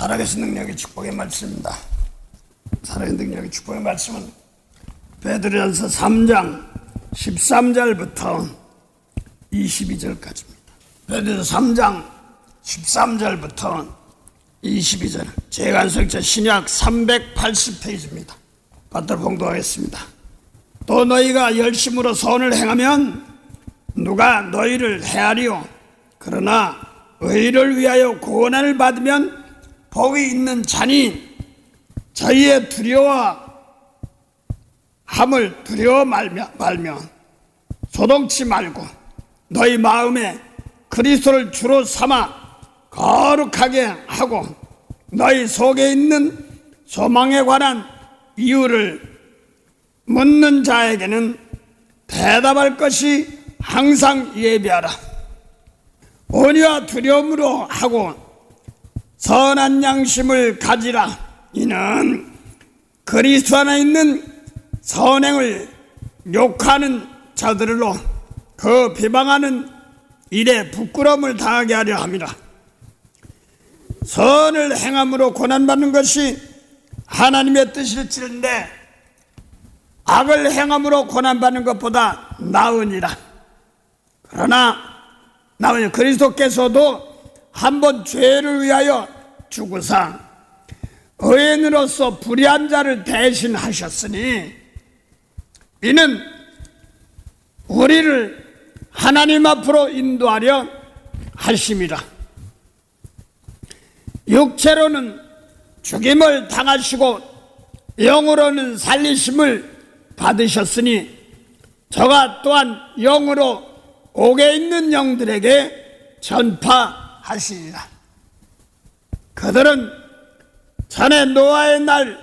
살아계신 능력의 축복의 말씀입니다. 살아계신 능력의 축복의 말씀은 베드로전서 3장 13절부터 22절까지입니다. 베드로전서 3장 13절부터 22절, 재간성체 신약 380페이지입니다. 받도록 봉독하겠습니다. 또 너희가 열심으로 선을 행하면 누가 너희를 헤아리요, 그러나 의를 위하여 고난을 받으면 복이 있는 자니 저희의 두려워함을 두려워 말며 소동치 말고 너희 마음에 그리스도를 주로 삼아 거룩하게 하고 너희 속에 있는 소망에 관한 이유를 묻는 자에게는 대답할 것이 항상 예비하라. 온유와 두려움으로 하고 선한 양심을 가지라. 이는 그리스도 안에 있는 선행을 욕하는 자들로 그 비방하는 일에 부끄러움을 당하게 하려 함이라. 선을 행함으로 고난받는 것이 하나님의 뜻일지는데 악을 행함으로 고난받는 것보다 나으니라. 그러나 그리스도께서도 한번 죄를 위하여 죽으사 의인으로서 불의한 자를 대신하셨으니 이는 우리를 하나님 앞으로 인도하려 하심이라. 육체로는 죽임을 당하시고 영으로는 살리심을 받으셨으니 저가 또한 영으로 옥에 있는 영들에게 전파하시리라. 그들은 전에 노아의 날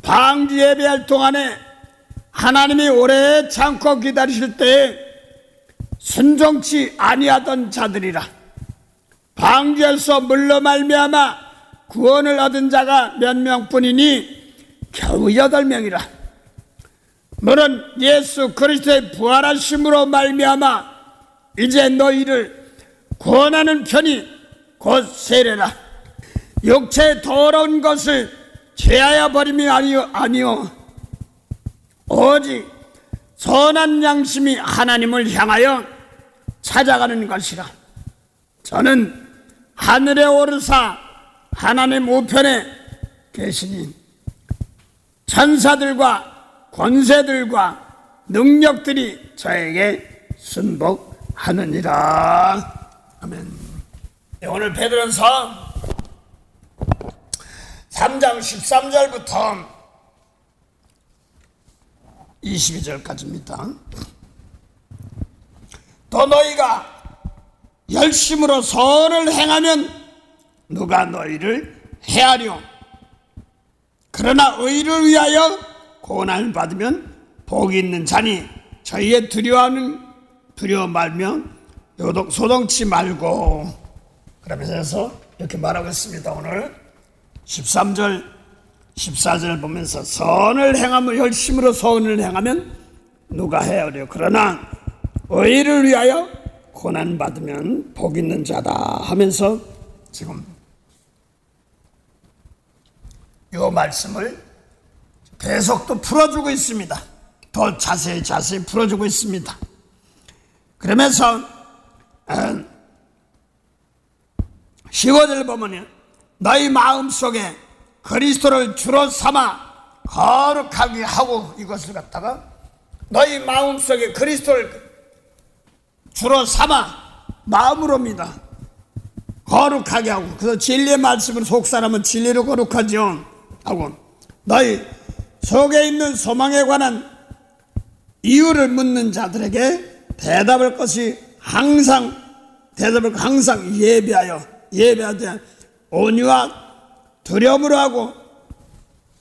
방주 예배할 동안에 하나님이 오래 참고 기다리실 때에 순종치 아니하던 자들이라. 방주에서 물로 말미암아 구원을 얻은 자가 몇 명뿐이니 겨우 8명이라. 물론 예수 그리스도의 부활하심으로 말미암아 이제 너희를 구원하는 편이 곧 세례라. 육체의 더러운 것을 제하여 버림이 아니요 오직 선한 양심이 하나님을 향하여 찾아가는 것이라. 저는 하늘에 오르사 하나님 우편에 계시니 천사들과 권세들과 능력들이 저에게 순복하느니라. 아멘. 오늘 베드로전서 3장 13절부터 22절까지입니다. 또 너희가 열심으로 선을 행하면 누가 너희를 헤아려, 그러나 의를 위하여 고난을 받으면 복이 있는 자니 저희의 두려워 말며 소동치 말고. 그러면서 이렇게 말하고 있습니다. 오늘 13절 14절 보면서 선을 행하면, 열심으로 선을 행하면 누가 헤아려, 그러나 의를 위하여 고난 받으면 복 있는 자다 하면서 지금 이 말씀을 계속 또 풀어주고 있습니다. 더 자세히 풀어주고 있습니다. 그러면서 15절 보면 너희 마음속에 그리스도를 주로 삼아 거룩하게 하고, 이것을 갖다가 너희 마음속에 그리스도를 주로 삼아 마음으로입니다. 거룩하게 하고, 그래서 진리의 말씀으로 속사람은 진리로 거룩하죠 하고, 너희 속에 있는 소망에 관한 이유를 묻는 자들에게 대답할 것이 항상 예비하되 온유와 두려움으로 하고,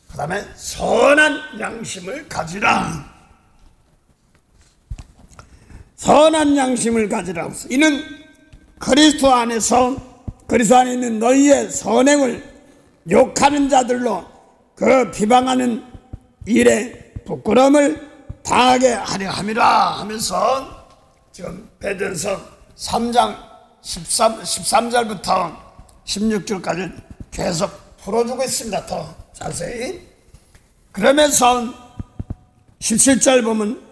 그 다음에 선한 양심을 가지라. 선한 양심을 가지라. 이는 그리스도 안에 있는 너희의 선행을 욕하는 자들로 그 비방하는 일에 부끄러움을 당하게 하려 함이라 하면서 지금 베드로전서 3장 13절부터 16절까지 계속 풀어주고 있습니다. 더 자세히. 그러면서 17절 보면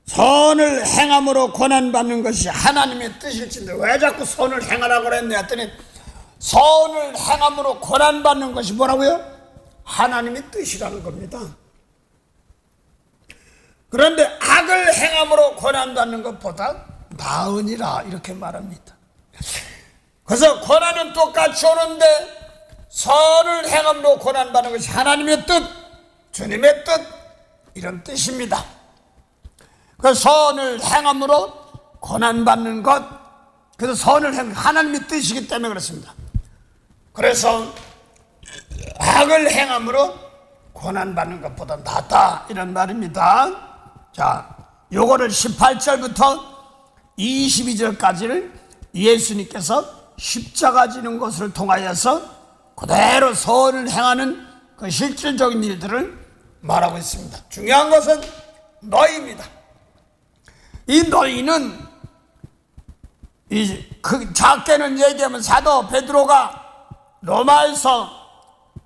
선을 행함으로 고난받는 것이 하나님의 뜻일진데 왜 자꾸 선을 행하라고 그랬냐 했더니 선을 행함으로 고난받는 것이 뭐라고요? 하나님의 뜻이라는 겁니다. 그런데 악을 행함으로 고난받는 것보다 나으니라 이렇게 말합니다. 그래서 고난은 똑같이 오는데 선을 행함으로 고난받는 것이 하나님의 뜻, 주님의 뜻 이런 뜻입니다. 그 선을 행함으로 고난받는 것, 그래서 선을 행 하나님의 뜻이기 때문에 그렇습니다. 그래서 악을 행함으로 고난받는 것보다 낫다 이런 말입니다. 자, 요거를 18절부터 22절까지를 예수님께서 십자가 지는 것을 통하여서 그대로 선을 행하는 그 실질적인 일들을 말하고 있습니다. 중요한 것은 너희입니다. 이 너희는 그 작게는 얘기하면 사도 베드로가 로마에서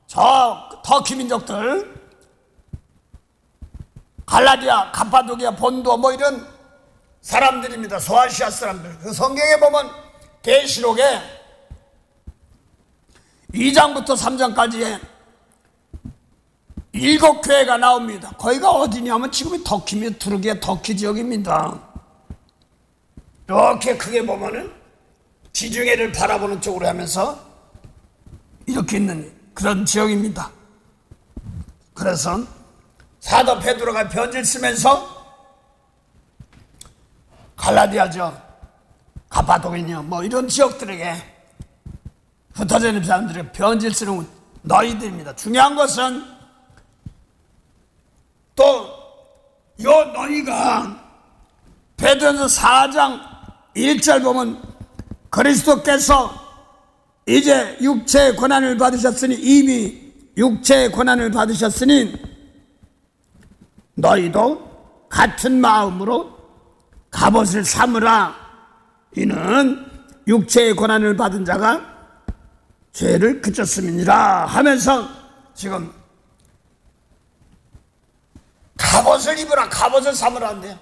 저 터키 민족들 갈라디아, 갑바도기아, 본도 뭐 이런 사람들입니다. 소아시아 사람들. 그 성경에 보면 계시록에 2장부터 3장까지에 7교회가 나옵니다. 거기가 어디냐면 지금이 터키며 투르기아 터키 지역입니다. 이렇게 크게 보면은 지중해를 바라보는 쪽으로 하면서 이렇게 있는 그런 지역입니다. 그래서 사도 베드로가 편지를 쓰면서 갈라디아죠, 가파도기냐 뭐 이런 지역들에게 흩어져 있는 사람들에게 편지를 쓰는 너희들입니다. 중요한 것은 또 요 너희가 베드로전서 4장 1절 보면 그리스도께서 이제 육체의 고난을 받으셨으니 이미 육체의 고난을 받으셨으니 너희도 같은 마음으로 갑옷을 삼으라. 이는 육체의 고난을 받은 자가 죄를 그쳤음이니라 하면서 지금 갑옷을 입으라, 갑옷을 삼으라 한대요.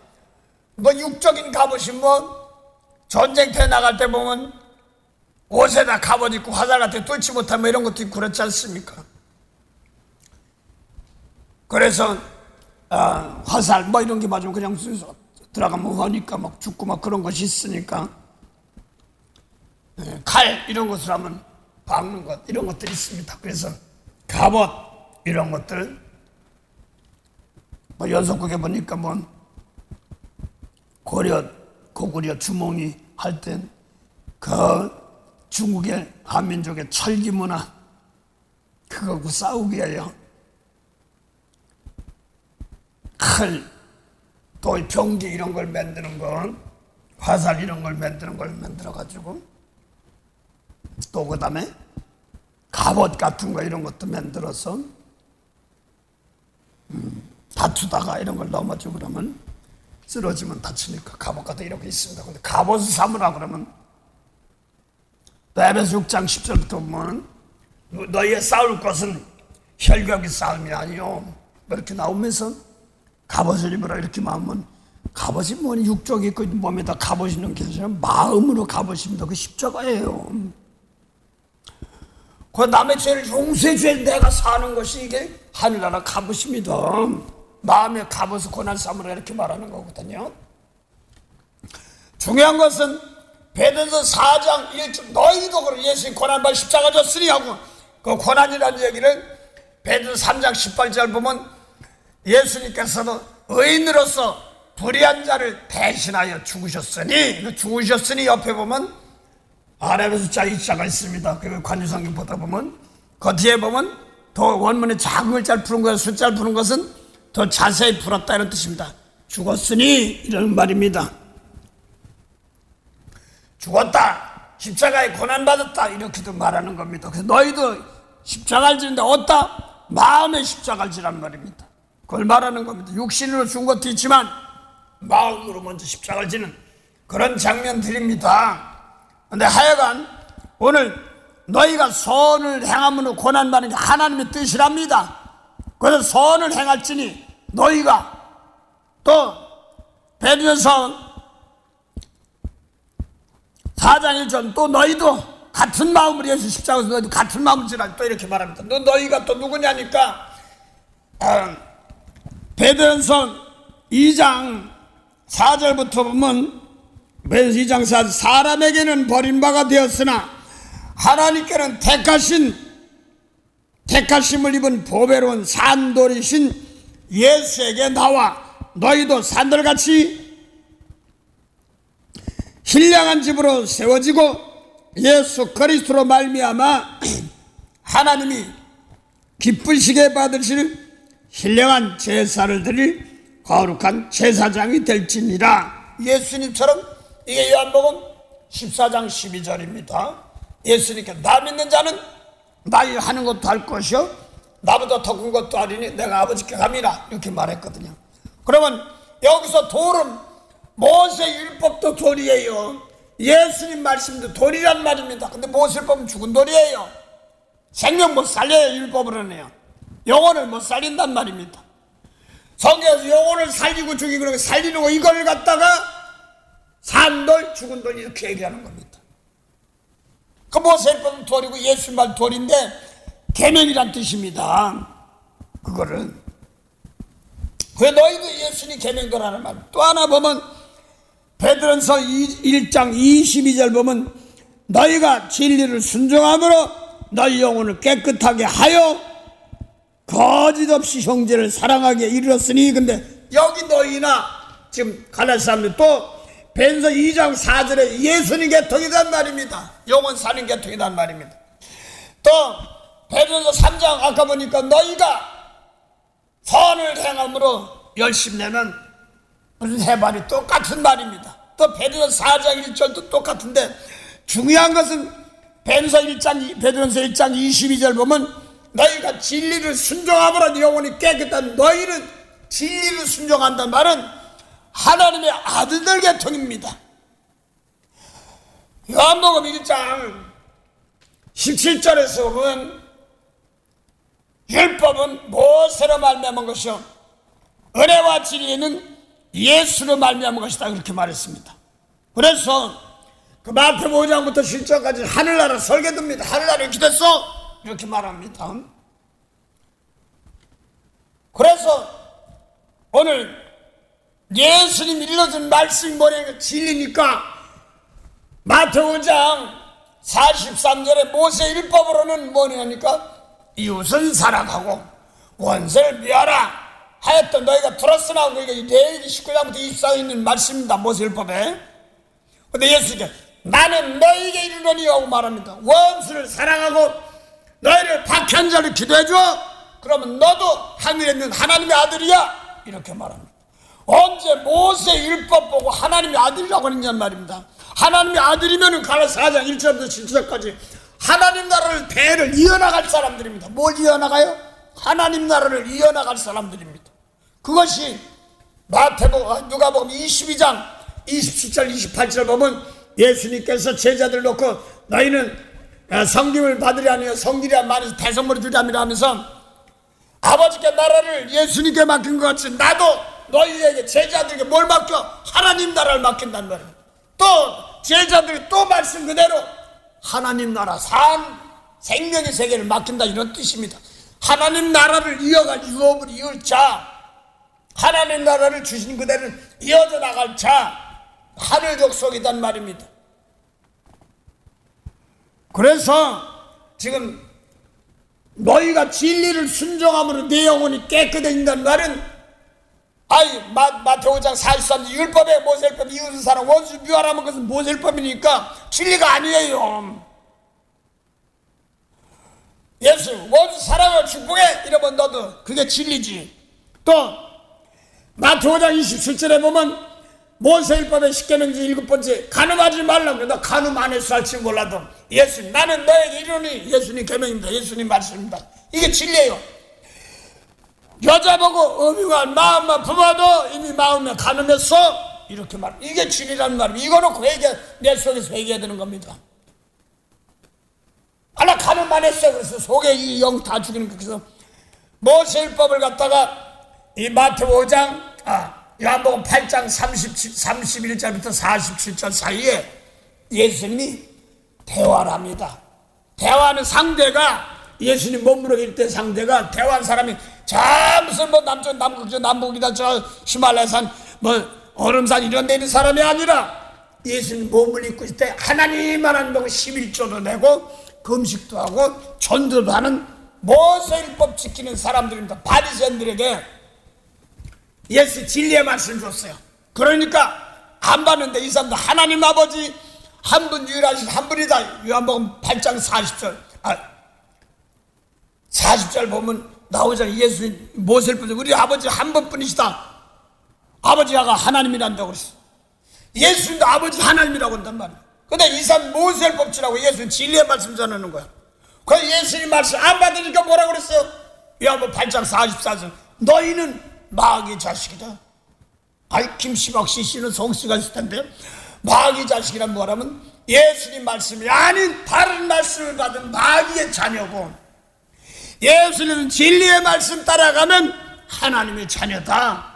뭐 육적인 갑옷이 뭐 전쟁터에 나갈 때 보면 옷에다 갑옷 입고 화살 같은 뚫지 못하면 뭐 이런 것도 있고 그렇지 않습니까? 그래서 화살 뭐 이런 게 맞으면 그냥 들어가면 허니까 막 죽고 막 그런 것이 있으니까 칼 이런 것을 하면 박는 것 이런 것들이 있습니다. 그래서 갑옷 이런 것들 뭐 연속극에 보니까 뭐 고구려 주몽이 할 땐 그 중국의 한민족의 철기 문화 그거하고 싸우기 위하여 칼 또 병기 이런 걸 만드는 건 화살 이런 걸 만드는 걸 만들어 가지고 또 그 다음에 갑옷 같은 거 이런 것도 만들어서 다투다가 이런 걸 넘어지고 그러면 쓰러지면 다치니까 갑옷 같은 이런 게 있습니다. 근데 갑옷을 삼으라 그러면 에베소 6장 10절부터 보면 너희의 싸울 것은 혈격의 싸움이 아니요 이렇게 나오면서 갑옷을 입으라 이렇게 말하면 갑옷이 뭐니 육적이 그 몸에다 갑옷 있는 게 아니라 마음으로 갑옷입니다. 그 십자가예요. 그 남의 죄를 용서해 줘야 내가 사는 것이 이게 하늘나라 갑옷입니다. 마음의 갑옷을 고난 삼으라 이렇게 말하는 거거든요. 중요한 것은 베드로전서 4장 1절 너희도 그래 예수님 고난받아 십자가 졌으니 하고 그 고난이라는 얘기를 베드로전서 3장 18절 보면 예수님께서도 의인으로서 불의한 자를 대신하여 죽으셨으니 그 죽으셨으니 옆에 보면 아랍의 숫자 2자가 있습니다. 그 관유성경 보다 보면 그 뒤에 보면 더 원문에 작은 글자를 푸는 것과 숫자를 푸는 것은 더 자세히 풀었다 이런 뜻입니다. 죽었으니 이런 말입니다. 죽었다, 십자가에 고난받았다 이렇게도 말하는 겁니다. 그래서 너희도 십자가를 지는데 어디다? 마음의 십자가를 지란 말입니다. 그걸 말하는 겁니다. 육신으로 죽은 것도 있지만 마음으로 먼저 십자가를 지는 그런 장면들입니다. 그런데 하여간 오늘 너희가 선을 행함으로 고난받는 게 하나님의 뜻이랍니다. 그래서 선을 행할지니 너희가 또 베드로서 4장 1절 또 너희도 같은 마음으로 예수 십자가에서 너희도 같은 마음을 지라 또 이렇게 말합니다. 너희가 또 누구냐니까 베드로서 2장 4절부터 보면 베드로서 2장 4절 사람에게는 버림바가 되었으나 하나님께는 택하심을 입은 보배로운 산돌이신 예수에게 나와 너희도 산돌같이 신령한 집으로 세워지고 예수 그리스도로 말미암아 하나님이 기쁘시게 받으실 신령한 제사를 드릴 거룩한 제사장이 될지니라. 예수님처럼 이게 요한복음 14장 12절입니다. 예수님께 나 믿는 자는 나의 하는 것도 할 것이요 나보다 더 큰 것도 하리니 내가 아버지께 감이라 이렇게 말했거든요. 그러면 여기서 돌은 모세 율법도 돌이에요. 예수님 말씀도 돌이란 말입니다. 근데 모세 율법은 죽은 돌이에요. 생명 못 살려요. 율법으로는요. 영혼을 못 살린단 말입니다. 성경에서 영혼을 살리고 죽이고 살리는 거 이걸 갖다가 산돌 죽은 돌 이렇게 얘기하는 겁니다. 그 모세율법은 돌이고 예수님 말 돌인데 계명이란 뜻입니다. 그거를 왜 너희도 예수님 계명도라는 말. 또 하나 보면 베드로서 1장 22절 보면 너희가 진리를 순종함으로 너희 영혼을 깨끗하게 하여 거짓 없이 형제를 사랑하게 이르렀으니. 근데 여기 너희나 지금 갈라디아 사람들 또 베드로서 2장 4절에 예수님 계통이란 말입니다. 영원 사는 계통이란 말입니다. 또 베드로서 3장 아까 보니까 너희가 선을 행함으로 열심 내면 무슨 해발이 똑같은 말입니다. 또 베드로서 4장 1절도 똑같은데 중요한 것은 베드로서 1장 22절 보면 너희가 진리를 순종함으로 영혼이 깨끗한 너희는 진리를 순종한다는 말은 하나님의 아들들 계통입니다. 요한복음 1장 17절에서 보면 율법은 모세로 말미암은 것이요 은혜와 진리는 예수로 말미암은 것이다 그렇게 말했습니다. 그래서 그 마태복음 5장부터 7장까지 하늘나라 설계됩니다. 하늘나라 이렇게 됐어 이렇게 말합니다. 그래서 오늘 예수님 일러준 말씀이 뭐냐면 진리니까 마태복음 5장 43절에 모세 율법으로는 뭐냐니까 이웃은 사랑하고 원수를 미워하라 하였던 너희가 들었으나 우리가 레위기 19장부터 24장에 있는 말씀입니다. 모세율법에. 근데 예수님께 나는 너희에게 이르노니 하고 말합니다. 원수를 사랑하고 너희를 박해한 자를 기도해줘. 그러면 너도 하늘에 있는 하나님의 아들이야 이렇게 말합니다. 언제 모세율법 보고 하나님의 아들이라고 했냔 말입니다. 하나님의 아들이면 갈라디아 4장 1절부터 7절까지 하나님 나라를 대를 이어나갈 사람들입니다. 뭘 이어나가요? 하나님 나라를 이어나갈 사람들입니다. 그것이 누가복음 22장 27절 28절 보면 예수님께서 제자들 놓고 너희는 성김을 받으려니 성기랴 많이 대성물을 주랴미라 하면서 아버지께 나라를 예수님께 맡긴 것 같이 나도 너희에게 제자들에게 뭘 맡겨? 하나님 나라를 맡긴단 말이에요. 또 제자들이 또 말씀 그대로 하나님 나라 생명의 세계를 맡긴다 이런 뜻입니다. 하나님 나라를 이어갈 유업을 이을 자, 하나님 나라를 주신 그대로 이어져 나갈 자, 하늘 족속이란 말입니다. 그래서 지금 너희가 진리를 순종함으로 내 영혼이 깨끗해진다는 말은 마태복음 5장 43절 율법에 모세율법 이웃을 사랑 원수 미워하라는 것은 모세율법이니까 진리가 아니에요. 예수 원수 사랑을 축복해 이러면 너도 그게 진리지. 또 마태복음 5장 27절에 보면 모세율법의 10계명 중 7번째 간음하지 말라고. 너 간음 안 해서 할지 몰라도 예수님 나는 너에게 이르니 예수님 계명입니다. 예수님 말씀입니다. 이게 진리예요. 여자 보고 음흉한 마음만 품어도 이미 마음에 간음했어 이렇게 말. 이게 진리라는 말이에요. 이거 놓고 내 속에서 회개해야 되는 겁니다. 하나 가는만 했어요. 그래서 속에 이 영 다 죽이는 거. 그래서 모세율법을 갖다가 이 마태복음 5장, 요한복음 8장 31절부터 47절 사이에 예수님이 대화를 합니다. 대화하는 상대가, 예수님 몸무게일 때 상대가, 대화한 사람이 무슨 남쪽, 남극, 남북이다, 저 히말라야산, 얼음산 이런 데 있는 사람이 아니라 예수님 몸을 입고 있을 때 하나님만 한다고 11조도 내고 금식도 하고 전도도 하는 모세율법 지키는 사람들입니다. 바리새인들에게 예수 진리의 말씀을 줬어요. 그러니까 안 봤는데 이 사람도 하나님 아버지 한 분 유일하신 한 분이다. 요한복음 8장 40절 보면 나오잖아요. 예수 모세율법 우리 아버지 한 분뿐이시다. 아버지가 하나님이란다고 그랬어. 예수님도 아버지 하나님이라고 한단 말이야. 근데 이 사람 모세율법 지라고 예수님 진리의 말씀 전하는 거야. 그래서 예수님 말씀 안 받으니까 뭐라고 그랬어요? 요한복음 8장 44절 너희는 마귀의 자식이다. 김시박 씨는 성씨가 있을 텐데 마귀의 자식이란 뭐라면 예수님 말씀이 아닌 다른 말씀을 받은 마귀의 자녀고, 예수님은 진리의 말씀 따라가면 하나님의 자녀다.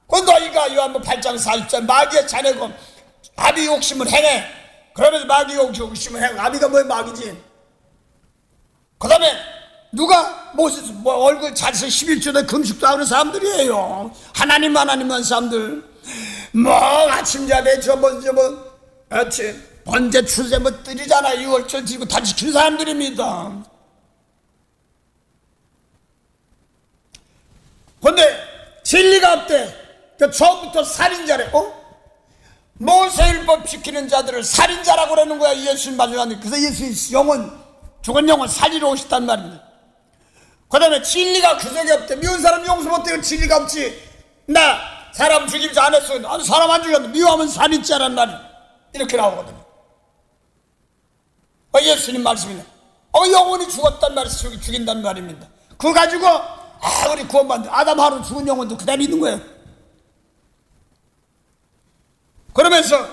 그 너희가 요한복음 8장 40절 마귀의 자녀고 아비 욕심을 행해. 그러면서 마귀 욕심을 행해. 아비가 뭐야? 마귀지. 그 다음에 누가 모세스 얼굴 잘서 11조대 금식도 하는 사람들이에요. 하나님만 사람들. 아침잠에 번제 추세 뜨리잖아. 6월절 지고 다 지키는 사람들입니다. 근데 진리가 없대. 처음부터 살인자래. 모세율법 지키는 자들을 살인자라고 그러는 거야. 예수님 마주하는데. 그래서 예수님 죽은 영혼 살리러 오셨단 말입니다. 그 다음에 진리가 그 속에 없대. 미운 사람 용서 못해요. 진리가 없지. 나 사람 죽이지 않았어. 아니 사람 안 죽였는데 미워하면 살인자란 말이야. 이렇게 나오거든요. 예수님 말씀이네. 영혼이 죽었단 말이에요. 죽인단 말입니다. 그거 가지고 우리 구원받는 아담 하루 죽은 영혼도 그대로 있는 거예요. 그러면서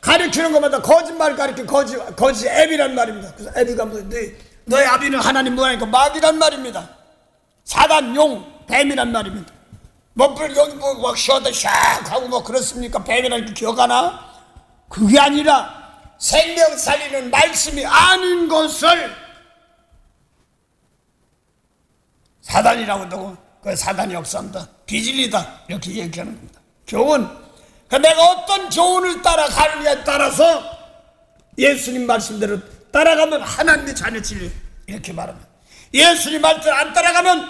가르치는 것마다 거짓말 가르치는 거짓 애비란 말입니다. 그래서 애비가 너의 아비는 하나님 뭐하니까 마귀란 말입니다. 사단, 용, 뱀이란 말입니다. 여기 막 쉬어도 샥 하고 그렇습니까? 뱀이라는 기억하나? 그게 아니라 생명 살리는 말씀이 아닌 것을 사단이라고 한다고. 그 사단이 역사한다. 비진리다. 이렇게 얘기하는 겁니다. 교훈. 내가 어떤 교훈을 따라가느냐에 따라서 예수님 말씀대로 따라가면 하나님의 자녀 진리. 이렇게 말합니다. 예수님 말대로 안 따라가면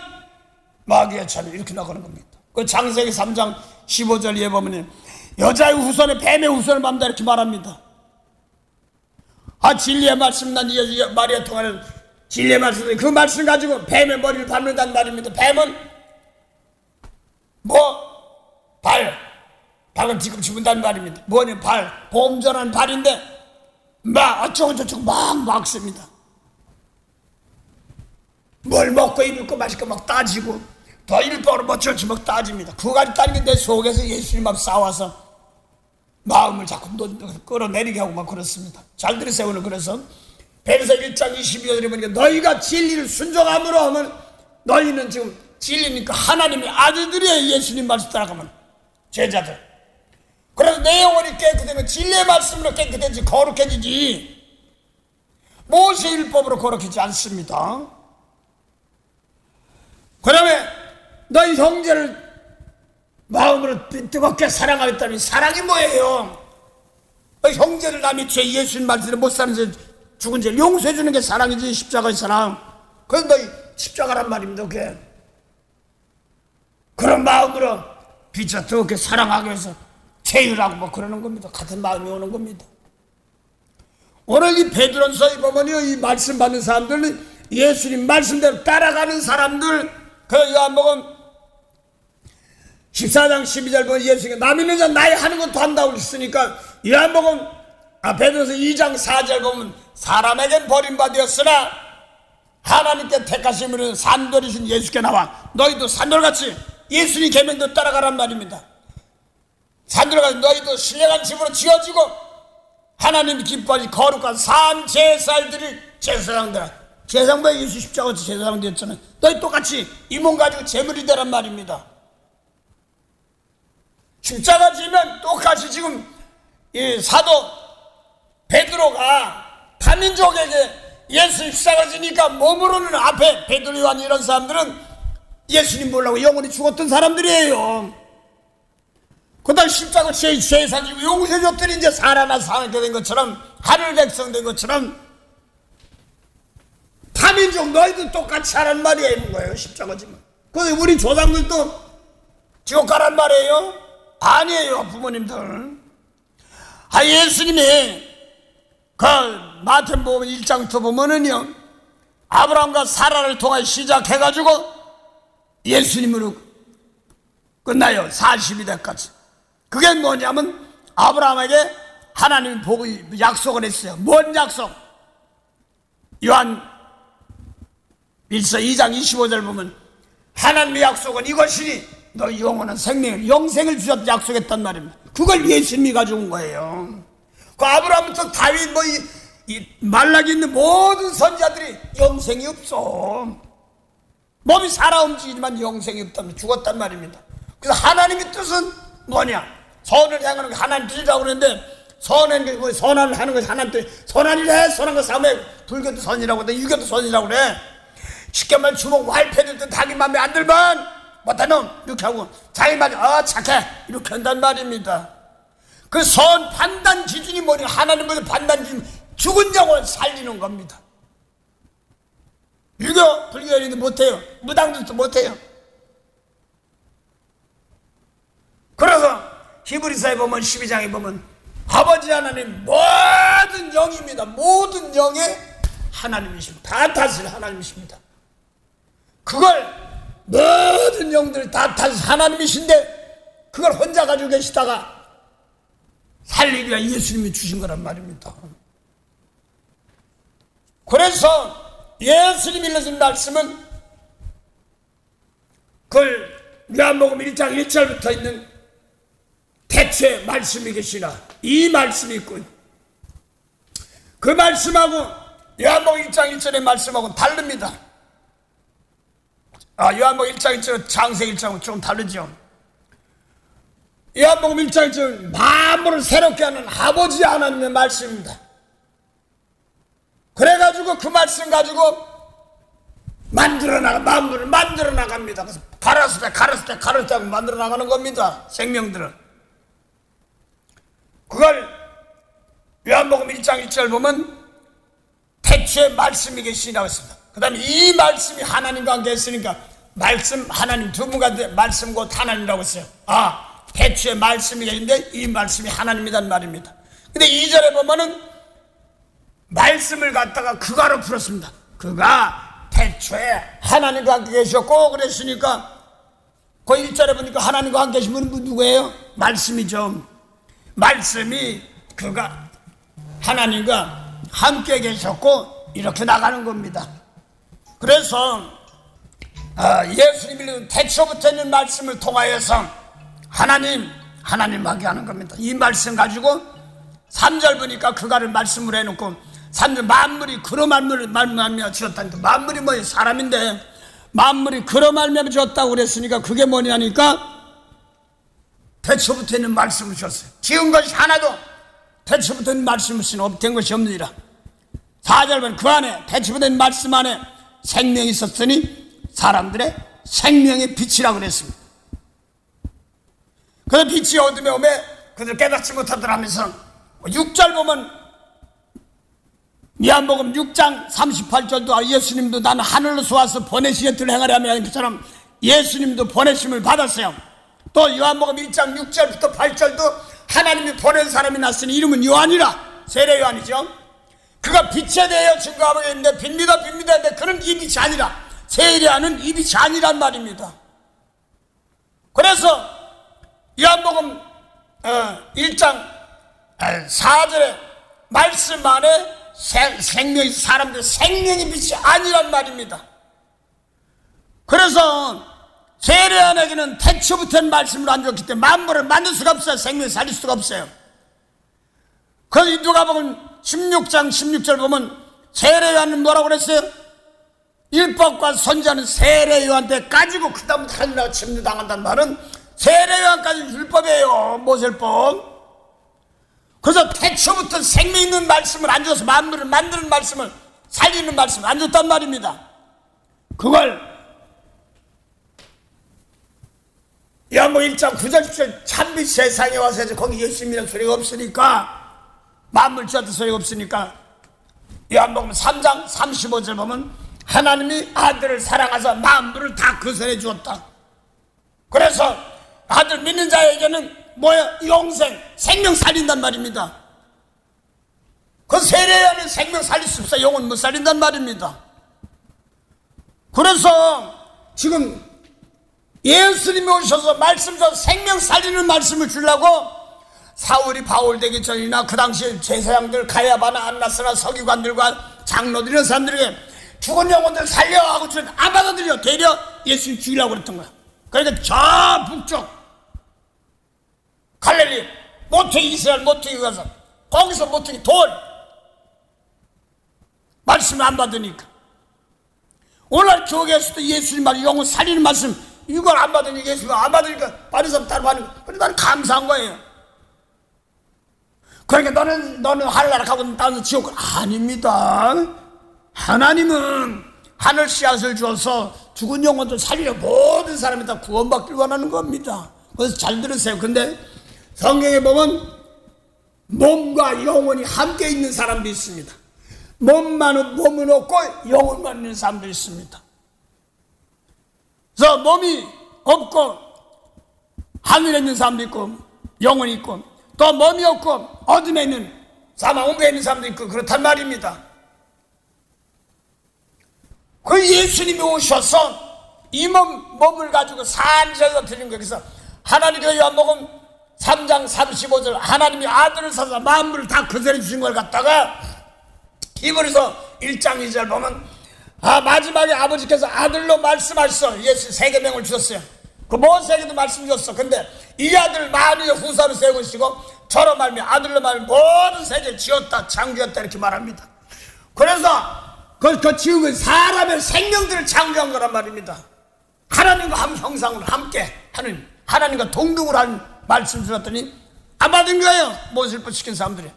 마귀의 자녀. 이렇게 나가는 겁니다. 그 창세기 3장 15절에 보면 여자의 후손에 뱀의 후손을 맘다 이렇게 말합니다. 진리의 말씀 난 마리아 통하는 진리의 말씀, 그 말씀 가지고 뱀의 머리를 밟는단 말입니다. 뱀은 발은 지금 집은단 말입니다. 뭐냐, 보험전한 발인데 어쩌고저쩌고 막 씁니다. 뭘 먹고 입을 거 마실 거 막 따지고 더 일법으로 저렇게 막 따집니다. 그거 가지고 따는 게 내 속에서 예수님 앞 싸워서 마음을 자꾸 끌어내리게 하고 막 그렇습니다. 잘 들으세요. 오늘 그래서 베드로서 1장 22절에 보니까 너희가 진리를 순종함으로 하면 너희는 지금 진리니까 하나님의 아들들이에요. 예수님 말씀 따라가면 제자들. 그래서 내 영혼이 깨끗하면 진리의 말씀으로 깨끗해지 거룩해지지 모세율법으로 거룩해지지 않습니다. 그러면 너희 형제를 마음으로 뜨겁게 사랑하겠다니 사랑이 뭐예요? 형제를 남이 죄 예수님 말씀대로 못 사는 죄 죽은 죄를 용서해 주는 게 사랑이지. 십자가의 사랑. 그래서 너희 십자가란 말입니다. 그게 그런 마음으로 비춰 뜨겁게 사랑하기 위해서 제휴라고 그러는 겁니다. 같은 마음이 오는 겁니다. 오늘 이 베드로서에 보면요, 이 말씀 받는 사람들은 예수님 말씀대로 따라가는 사람들. 그 요한복음 14장 12절 보면 예수님이 남 있는 자 나의 하는 것도 한다고 했으니까 요한복음 베드로서 2장 4절 보면 사람에겐 버림받았으나 하나님께 택하심으로 산돌이신 예수께 나와 너희도 산돌같이 예수님 계명도 따라가란 말입니다. 산돌같이 너희도 신령한 집으로 지어지고 하나님이 기뻐하시 거룩한 산 제사들을 제사장들아, 제사장보다 예수 십자가에서 제사장 됐잖아. 너희 똑같이 이 몸 가지고 제물이 되란 말입니다. 십자가 지면 똑같이 지금 이 사도 베드로가 타민족에게 예수 십자가 지니까 몸으로는 앞에 베드로, 요한 이런 사람들은 예수님 보려고 영원히 죽었던 사람들이에요. 그 다음 십자가 제사 지고 용서해 줬더니 이제 살아나 살게 된 것처럼, 하늘 백성 된 것처럼 타민족 너희도 똑같이 하란 말이에요. 있는 거예요. 십자가 지면. 그래서 우리 조상들도 지옥 가란 말이에요? 아니에요. 부모님들. 예수님이 그 마태복음 1장부터 보면은요, 아브라함과 사라를 통해 시작해가지고 예수님으로 끝나요. 40일까지. 그게 뭐냐면 아브라함에게 하나님이 보고 약속을 했어요. 뭔 약속? 요한 1서 2장 25절 보면 하나님의 약속은 이것이니 너 영원한 생명을, 영생을 주셨다 약속했단 말입니다. 그걸 예수님이 가져온 거예요. 그 아브라함부터 다윗 이 말라기 있는 모든 선지자들이 영생이 없어. 몸이 살아 움직이지만 영생이 없다면 죽었단 말입니다. 그래서 하나님의 뜻은 뭐냐? 선을 행하는 게 하나님 뜻이라고 그러는데, 선을 하는 것이 하나님 뜻. 선한이래, 선한 거 사면 불교도 선이라고 그래, 유교도 선이라고 그래. 쉽게 말해 주먹 활패들 때 자기 맘에 안 들면 못한 놈 이렇게 하고, 자기 말이 착해 이렇게 한단 말입니다. 그 선 판단 기준이 뭐냐? 하나님의 판단 기준, 죽은 영혼을 살리는 겁니다. 유교, 불교인도 못해요. 무당들도 못해요. 그래서 히브리서에 보면 12장에 보면 아버지 하나님 모든 영입니다. 모든 영의 하나님이십니다. 다 다스릴 하나님이십니다. 그걸 모든 영들 다 다스릴 하나님이신데 그걸 혼자 가지고 계시다가 살리기 위해 예수님이 주신 거란 말입니다. 그래서 예수님이 일러준 말씀은 그걸 요한복음 1장 1절부터 있는 태초에 말씀이 계시라, 이 말씀이 있고, 그 말씀하고 요한복음 1장 1절의 말씀하고는 다릅니다. 요한복음 1장 1절은 창세기 1장하고 조금 다르죠. 요한복음 1장 1절은 만물을 새롭게 하는 아버지 하나님의 말씀입니다. 그래가지고 그 말씀 가지고 만물을 만들어 나갑니다. 그래서 가라스대 하고 만들어 나가는 겁니다. 생명들을. 그걸 요한복음 1장 1절 보면 태초에 말씀이 계시라고 했습니다. 그 다음에 이 말씀이 하나님과 함께 했으니까 말씀, 하나님 두 분과 말씀 곧 하나님이라고 했어요. 태초에 말씀이 계신데 이 말씀이 하나님이란 말입니다. 근데 2절에 보면은 말씀을 갖다가 그가로 풀었습니다. 그가 태초에 하나님과 함께 계셨고 그랬으니까 그 1절에 보니까 하나님과 함께 계신 분은 누구예요? 말씀이죠. 말씀이 그가 하나님과 함께 계셨고 이렇게 나가는 겁니다. 그래서 예수님이 태초부터 있는 말씀을 통하여서 하나님하게 하는 겁니다. 이 말씀 가지고 3절 보니까 그가를 말씀으로 해놓고 3절 만물이 그로 말미암아 지었다니까. 만물이 뭐예요? 사람인데 만물이 그로 말미암아 지었다고 그랬으니까 그게 뭐냐니까 태초부터 있는 말씀을 주셨어요. 지은 것이 하나도 태초부터 있는 말씀을 쓰는 업된 것이 없느니라. 4절 보면 그 안에 태초부터 있는 말씀 안에 생명이 있었으니 사람들의 생명의 빛이라고 그랬습니다. 그래서 빛이 어둠에 오매 그들 깨닫지 못하더라 하면서 6절 보면 요한복음 6장 38절도 예수님도 나는 하늘로서 와서 보내시게 들 행하려 하는 것처럼 예수님도 보내심을 받았어요. 또 요한복음 1장 6절부터 8절도 하나님이 보낸 사람이 났으니 이름은 요한이라, 세례 요한이죠. 그가 빛에 대하여 증거하고 있는데 빕니다 했는데 그는 이 빛이 아니라, 세례 요한은 이 빛이 아니란 말입니다. 그래서 요한복음 1장 4절에 말씀 안에 생명이, 사람들 생명의 빛이 아니란 말입니다. 그래서 세례 요한에게는 태초부터는 말씀을 안 줬기 때문에 만물을 만들 수가 없어요. 생명을 살릴 수가 없어요. 그래서 누가복음 16장 16절 보면 세례요한은 뭐라고 그랬어요? 율법과 선지자는 세례요한테 가지고 그 다음 하늘나라 침노당한다는 말은 세례요한까지 율법이에요. 모세율법. 그래서 태초부터 생명 있는 말씀을 안 줘서 만물을 만드는 말씀을 살리는 말씀을 안 줬단 말입니다. 그걸 요한복음 1장 9절 10절 참빛 세상에 와서 이제 거기 예수님이라는 소리가 없으니까 만물 주었던 소리가 없으니까 요한복음 3장 35절 보면 하나님이 아들을 사랑하사 만물을 다 그 손에 주었다. 그래서 아들 믿는 자에게는 뭐야? 영생, 생명 살린단 말입니다. 그 세례하는 생명 살릴 수 없어. 영혼 못 살린단 말입니다. 그래서 지금 예수님이 오셔서 말씀 줘 생명 살리는 말씀을 주려고 사울이 바울 되기 전이나 그 당시에 제사장들 가야바나 안나스나 서기관들과 장로들 이런 사람들에게 죽은 영혼들 살려 하고 주는 안 받아들여. 되려 예수님 죽이려고 그랬던 거야. 그러니까 저 북쪽 갈릴리 모퉁이 이스라엘 모퉁이 가서 거기서 모퉁이 돌 말씀을 안 받으니까 오늘 교회에서도 예수님 말 영혼 살리는 말씀 이걸 안 받으니까 예수님 안 받으니까 바리새인 따로 받는 거야. 그런데 나는 감사한 거예요. 그러니까 너는 하늘나라 가고 나는 지옥 아닙니다. 하나님은 하늘 씨앗을 주어서 죽은 영혼들 살리려 모든 사람이 다 구원받길 원하는 겁니다. 그래서 잘 들으세요. 근데 성경에 보면 몸과 영혼이 함께 있는 사람도 있습니다. 몸은 없고 영혼만 있는 사람도 있습니다. 그래서 몸이 없고 하늘에 있는 사람도 있고 영혼이 있고 또 몸이 없고 어둠에 있는 사망 홍배에 있는 사람도 있고 그렇단 말입니다. 그 예수님이 오셔서 이 몸을 가지고 산지에서 드린 거예요. 그래서 하나님께서 요한복음 3장 35절 하나님이 아들을 사서 만물을 다 그 손에 주신 걸 갖다가 히브리서 1장 2절 보면 마지막에 아버지께서 아들로 말씀하셔서 예수 세계명을 주셨어요. 그 모세에게도 말씀 주셨어. 근데 이 아들 만유의 후사로 세우시고 저로 말미 아들로 말미 모든 세계를 지었다 창조했다 이렇게 말합니다. 그래서 그 지은 건 사람의 생명들을 창조한 거란 말입니다. 하나님과 한 형상으로 함께 하는 하나님과 동등으로 하는 말씀 주셨더니 안 받은 거예요. 모세율법 시킨 사람들이.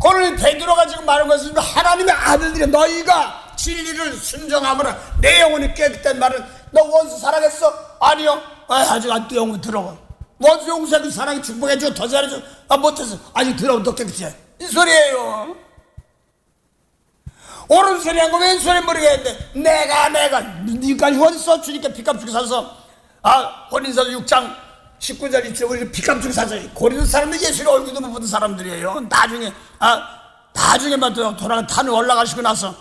그러니 베드로가 지금 말한 것은 하나님의 아들들이 너희가 진리를 순종하므로 내 영혼이 깨끗한 말은 너 원수 사랑했어? 아니요. 아직 안 영혼 들어와. 원수 용서해도 사랑이 축복해줘 더 잘해줘. 못해서 아직 들어오면 더 깨끗해. 이 소리예요. 옳은 소리 한 거 왼소리 모르겠는데 내가 니까지 어딨어? 주니까 피값 주고 사서 고린도서 6장 19절 20절 우리 피값 주고 사서 고린도 사람들 예수의 얼굴도 못 보던 사람들이에요. 나중에만 돌아가 탄을 올라가시고 나서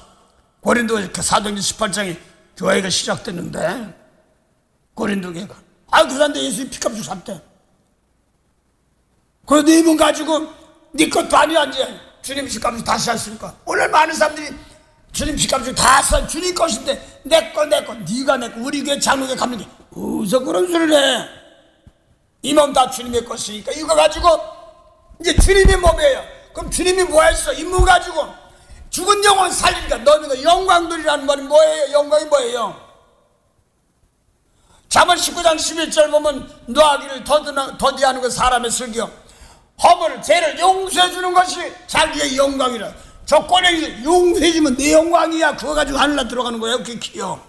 고린도 사도행전 18장에 교회가 시작됐는데 고린도 교회가 그 사람들 예수님 피값 주고 샀대. 그 네 분 가지고 네 것도 아니야 이제 주님 피값 주고 다시 샀으니까 오늘 많은 사람들이 주님 피값 주고 다 산 주님 것인데 내 거 네가 내 거 우리 교회 장로교회 가면 게 어디서 그런 소리를 해. 이 몸 다 주님의 것이니까 이거 가지고 이제 주님의 몸이에요. 그럼 주님이 뭐 했어? 이 몸 가지고 죽은 영혼 살리니까 너희는 영광들이라는 말이 뭐예요? 영광이 뭐예요? 잠언 19장 11절 보면 노하기를 더디하는 것 사람의 슬기요 허물 죄를 용서해 주는 것이 자기의 영광이라. 저 꼬랭이 용서해 주면 내 영광이야. 그거 가지고 하늘나라 들어가는 거예요. 그게 키요.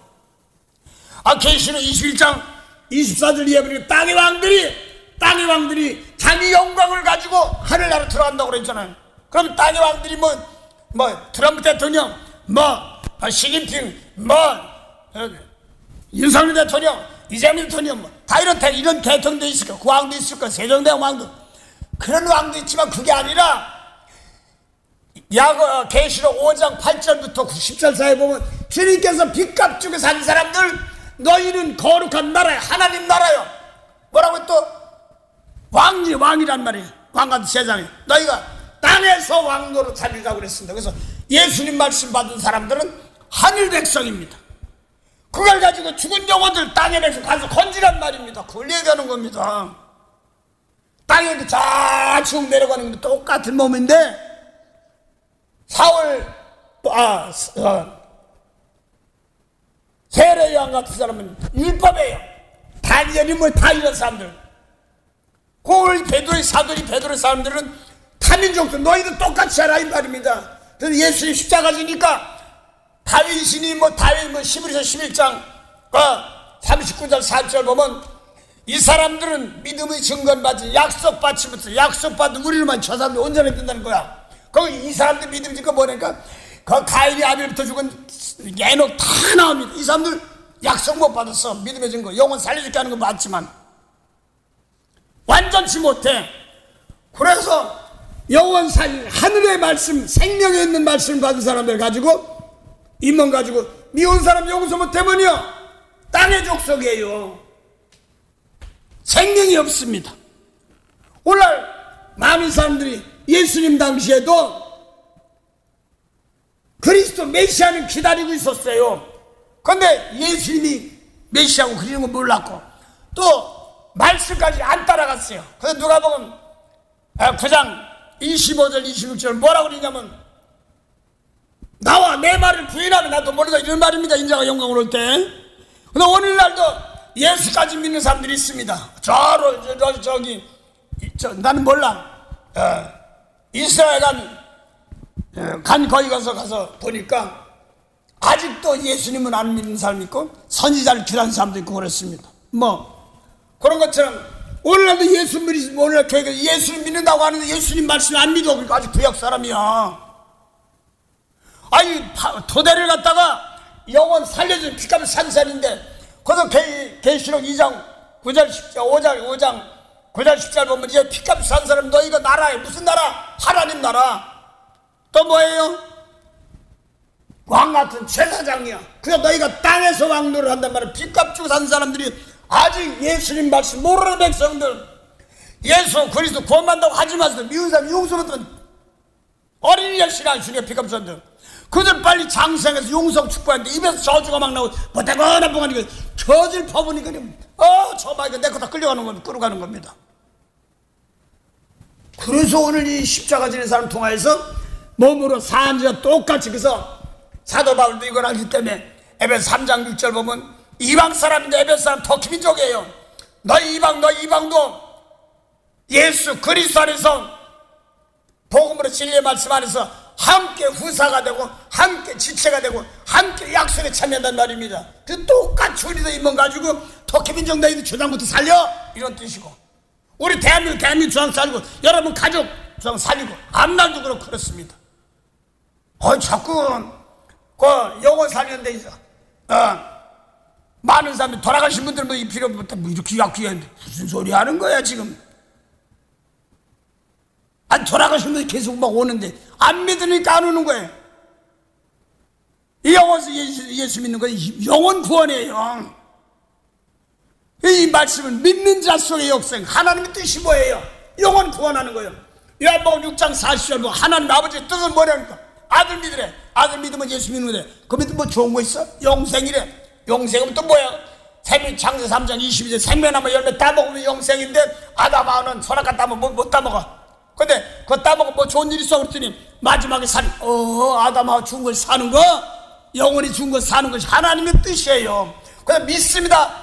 계시록 21장 24절 이해 보니까 땅의 왕들이 자기 영광을 가지고 하늘나라 들어간다고 그랬잖아요. 그럼 땅의 왕들이 트럼프 대통령, 시진핑, 윤석열 대통령, 이재명 대통령, 다 이런 대통령도 있을 거야. 그 왕도 있을 거야. 세종대왕 왕도. 그런 왕도 있지만 그게 아니라 계시록 5장 8절부터 10절 사이에 보면 주님께서 빚값 주고 산 사람들 너희는 거룩한 나라야. 하나님 나라요. 뭐라고 또 왕이란 말이에요. 왕 같은 세상에 너희가 땅에서 왕노로 살리라고 그랬습니다. 그래서 예수님 말씀 받은 사람들은 하늘 백성입니다. 그걸 가지고 죽은 영혼들 땅에 가서 건지란 말입니다. 그걸 얘기하는 겁니다. 땅에 좌측 내려가는 건 똑같은 몸인데 세례 요한 같은 사람은 율법이에요. 다니엘이 뭐 다 이런 사람들. 그 베드로의 사람들은 타민족들 너희도 똑같이 하라 이 말입니다. 그래서 예수님 십자가 지니까 다윗 11서 11장 39절 40절 보면 이 사람들은 믿음의 증거받지 약속받지부터 약속받은 우리를만 저 사람들 온전히 된다는 거야. 거기 이 사람들 믿음 증거 뭐냐니까 그 가인이 아벨부터 죽은 에녹 다 나옵니다. 이 사람들 약속 못 받았어. 믿음의 증거 영혼 살려줄게 하는 건 맞지만 완전치 못해. 그래서 영원 살릴 하늘의 말씀 생명에 있는 말씀 받은 사람들 가지고 인문 가지고 미운 사람 용서 못하면요 땅의 족속이에요. 생명이 없습니다. 오늘 많은 사람들이 예수님 당시에도 그리스도 메시아는 기다리고 있었어요. 그런데 예수님이 메시아고 그리는 거 몰랐고 또 말씀까지 안 따라갔어요. 그래서 누가 보면 9장 25절 26절 뭐라고 그러냐면 나와 내 말을 부인하면 나도 모르다 이런 말입니다. 인자가 영광을 올 때. 근데 오늘날도 예수까지 믿는 사람들이 있습니다. 나는 몰라. 이스라엘 간 거기 가서 보니까 아직도 예수님은 안 믿는 사람이 있고 선지자를 기다리는 사람도 있고 그랬습니다. 그런 것처럼 오늘날도 오늘날 교회가 예수님 믿는다고 하는데 예수님 말씀 안 믿어. 그러니까 아직 구약 사람이야. 아니 토대를 갖다가 영혼 살려준 피값을 산 사람인데 거기서 계시록 2장 9절 10절 5장 9절 10절 보면 이제 피값을 산 사람 너희가 나라에 무슨 나라? 하나님 나라. 또 뭐예요? 왕 같은 제사장이야. 그래서 너희가 땅에서 왕노를 한단 말이야. 피값 주고 산 사람들이 아직 예수님 말씀 모르는 백성들 예수 그리스도 구원받는다고 하지 마세요. 미운 사람 용서 못하면 어린이 열심히 주님의 피값 줬는데 그들 빨리 장생해서 용서 축복하는데 입에서 저주가 막 나오고 못하거나 뻥하니까 저질 퍼보니까 저마이가 내 거 다 끌어가는 겁니다. 그래서 오늘 이 십자가 지는 사람 통하여서 몸으로 사람들과 똑같이 그래서 사도 바울도 이걸 알기 때문에 에베소 3장 6절 보면 이방 사람인데 에베소 사람 터키민족이에요. 너희 이방도 예수 그리스도 안에서 복음으로 진리의 말씀 안에서 함께 후사가 되고 함께 지체가 되고 함께 약속에 참여한다는 말입니다. 그 똑같이 우리도 인문 가지고 터키민족 너희들 조상부터 살려 이런 뜻이고 우리 대한민국 조상 살리고 여러분 가족 조상 살리고 앞날도 그렇습니다. 자꾸 그 영혼 살리는데 있어. 많은 사람이 돌아가신 분들 이 필요 없다 이렇게 약귀한데 무슨 소리 하는 거야 지금. 아니 돌아가신 분이 계속 막 오는데 안 믿으니까 안 오는 거예요. 이 영혼에서 예수 믿는 건 영혼 구원이에요. 이 말씀은 믿는 자 속의 역생 하나님의 뜻이 뭐예요? 영혼 구원하는 거예요. 요한복음 6장 40절 하나님 아버지의 뜻은 뭐냐니까 아들 믿으래. 아들 믿으면 예수 믿는 거래. 그 믿으면 뭐 좋은 거 있어? 영생이래. 영생은 또 뭐야? 창세 3장 22절 생명나무 열매 따먹으면 영생인데 아담아는 선악과 따먹으면 못 따먹어. 근데 그거 따먹으면 뭐 좋은 일 있어? 그랬더니 마지막에 아담하고 죽은 걸 사는 거 영원히 죽은 걸 사는 것이 하나님의 뜻이에요. 그냥 믿습니다.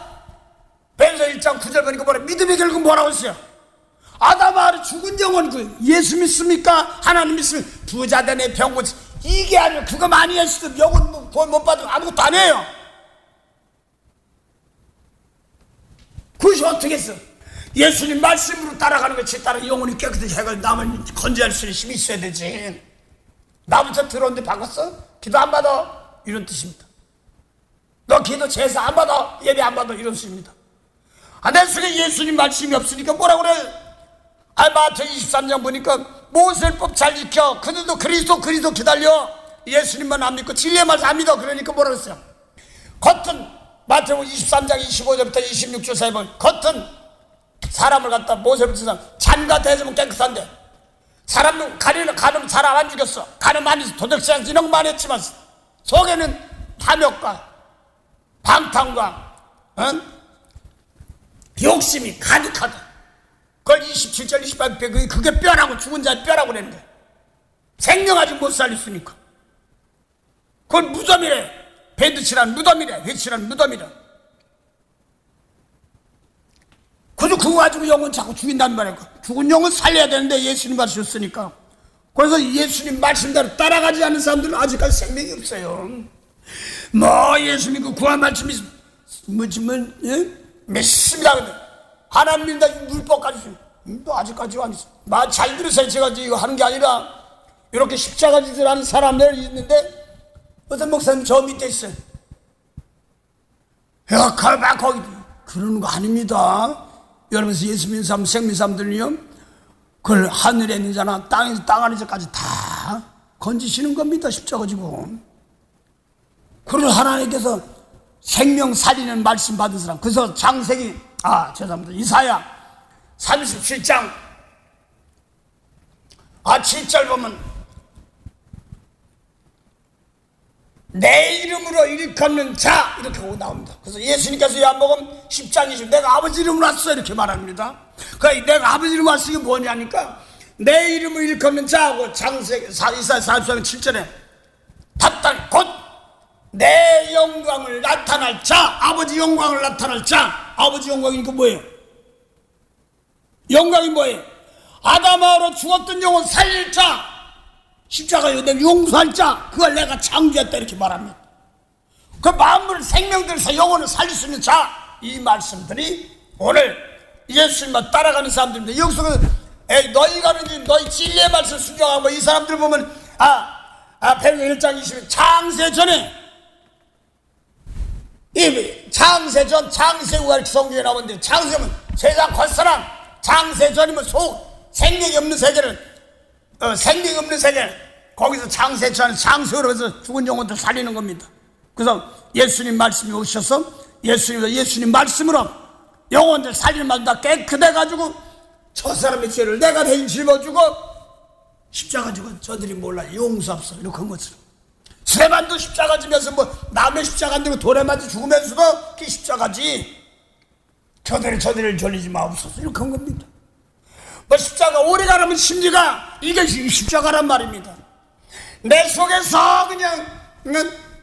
베드로 1장 9절 보니까 뭐래? 믿음의 결국 뭐라고 했어요? 아담하고 죽은 영혼 예수 믿습니까? 하나님 믿으면 부자 되네 병고 이게 아니라 그거 많이 했을 때 영혼 구원 못 받으면 아무것도 안 해요. 그것이 어떻게 했어? 예수님 말씀으로 따라가는 것이 따라 영혼이 깨끗이 해가 남을 건재할 수 있는 힘이 있어야 되지. 나부터 들어오는데 바꿨어? 기도 안 받아 이런 뜻입니다. 너 기도 제사 안 받아 예배 안 받아 이런 뜻입니다. 내 속에 예수님 말씀이 없으니까 뭐라 그래? 마태 23장 보니까 모세법 잘 지켜 그들도 그리스도 기다려 예수님만 안 믿고 진리의 말씀 안 믿어. 그러니까 뭐라 그랬어요? 겉은 마태복음 23장 25절부터 26절 사이 보면 겉은 사람을 갖다 모세법 지상 잔과 대접은 깨끗한데 사람은 가는 사람 안 죽였어. 가는 많이 도덕시장 이런 거 많이 했지만 속에는 탐욕과 방탕과 욕심이 가득하다. 그걸 27절 28절 그게 뼈라고 죽은 자의 뼈라고 그러는 거야. 생명 아직 못 살렸으니까. 그건 무덤이래. 배드치란 무덤이래. 회치란 무덤이래. 그래서 그거 가지고 영혼 자꾸 죽인단 말이야. 죽은 영혼 살려야 되는데 예수님 말씀이었으니까. 그래서 예수님 말씀대로 따라가지 않는 사람들은 아직까지 생명이 없어요. 뭐 예수님 그 구한 말씀이 믿습니다. 근데 하나님 믿는다 율법까지 또 아직까지 안 있어. 말 잘 들으세요. 제가 이거 하는 게 아니라 이렇게 십자가 짓을 하는 사람들 있는데 어떤 목사님 저 밑에 있어요. 야, 막 거기 그러는 거 아닙니다. 여러분 예수 믿는 사람, 생민 사람들은요, 그걸 하늘에 있는 자나 땅에서 땅 안에 자까지 다 건지시는 겁니다. 십자가 지고. 그걸 하나님께서 생명 살리는 말씀 받은 사람. 그래서 창세기, 죄송합니다. 이사야 37장 7절 보면 내 이름으로 일컫는 자 이렇게 나옵니다. 그래서 예수님께서 요한복음 10장 20 내가 아버지 이름으로 왔어 이렇게 말합니다. 그러니까 내가 아버지 이름으로 왔어 이게 뭐냐니까 내 이름을 일컫는 자하고 창세기 이사야 44장 7절에 답단 곧 내 영광을 나타날 자, 아버지 영광을 나타날 자. 아버지 영광이니까 뭐예요? 영광이 뭐예요? 아담하로 죽었던 영혼 살릴 자, 십자가에 내가 용서할 자, 그걸 내가 창조했다 이렇게 말합니다. 그 만물을 생명들에서 영혼을 살릴 수 있는 자, 이 말씀들이 오늘 예수님만 따라가는 사람들인데 여기서 너희가 너희 진리의 말씀 순종하고 이 사람들 보면 베드로 1장 20일 창세 전에 이 창세 전 창세 후가 성경에 나오는데 창세면 세상 겉사람, 창세 전이면 생명이 없는 세계를 생명이 없는 세계 거기서 창세 전 창세 후로 해서 죽은 영혼들 살리는 겁니다. 그래서 예수님 말씀이 오셔서 예수님 말씀으로 영혼들 살리는 말씀 다 깨끗해 가지고 저 사람의 죄를 내가 대신 짊어주고 십자가 지고 저들이 몰라 용서합소 이렇게 한 것처럼 스테반도 십자가 지면서 뭐 남의 십자가 안 들고 돌에 맞아 죽으면서도 그 십자가지 저들을 졸리지 마옵소서 이렇게 한 겁니다. 뭐 십자가 오래 가라면 심리가 이게 십자가란 말입니다. 내 속에서 그냥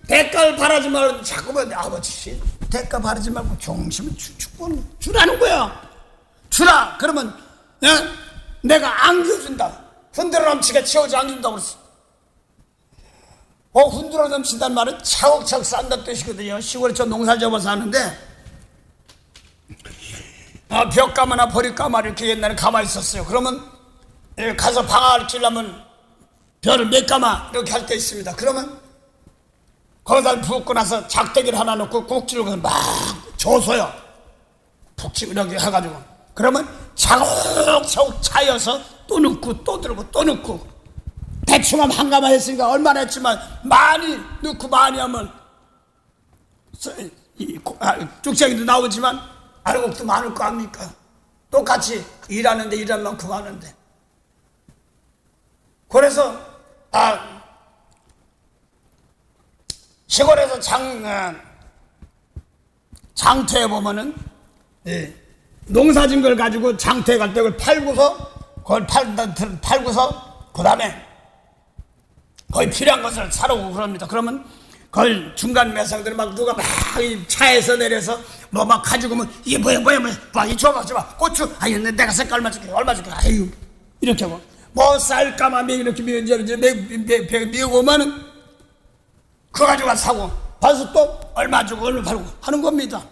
대가를 바라지 말고 자꾸만 아버지 대가 바라지 말고 중심을 주라는 거야. 주라 그러면 내가 안겨준다. 흔들어 넘치게 채우지 않는다고 그랬어. 흔들어 넘친다는 말은 차곡차곡 쌓는다는 뜻이거든요. 시골에 저 농사 접어서 하는데 벽가마나 보리가마 이렇게 옛날에 가마 있었어요. 그러면 가서 방아를 찌려면 벼를 몇 가마 이렇게 할 때 있습니다. 그러면 거기다 붓고 나서 작대기를 하나 넣고 꼭지를 막 줘서요. 푹 이렇게 해가지고 그러면 차곡차곡 차여서 또 넣고 또 들고 또 넣고 대충 하면 한 가마 했으니까 얼마나 했지만 많이 넣고 많이 하면 쭉쟁이도 나오지만 알곡도 많을 거 아닙니까? 똑같이 일하는데 일할 만큼 하는데 그래서 시골에서 장터에 보면은 농사진 걸 가지고 장터에 갈 때 그걸 팔고서 그 다음에 거의 필요한 것을 사러 오고 그럽니다. 그러면 그걸 중간 매상들 막 누가 막 차에서 내려서 뭐 막 가지고 오면 이게 뭐야 이 줘봐 고추 내가 색깔만 줄게 얼마 줄게 아유 이렇게 하고 뭐 쌀까마 이렇게 미고 오면은 그거 가지고 사고 봐서 또 얼마 주고 얼마 팔고 하는 겁니다.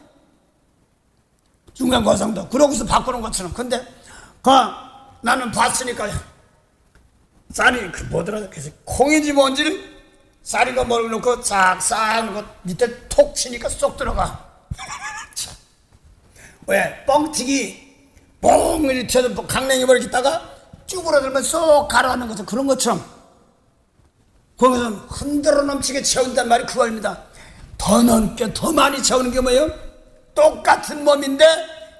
중간 거상도 그러고서 바꾸는 것처럼. 근데 나는 봤으니까 쌀이 뭐더라 그래서 콩인지 뭔지를 쌀이가 뭘 넣고 싹 넣고 밑에 톡 치니까 쏙 들어가. 왜 뻥튀기 뻥 이렇게 튀어서 강냉이 뭐 이렇게 있다가 쭈그러들면 쏙 가라앉는 것처럼 그런 것처럼 거기서 흔들어 넘치게 채운단 말이 그거입니다. 더 넘게 더 많이 채우는 게 뭐예요? 똑같은 몸인데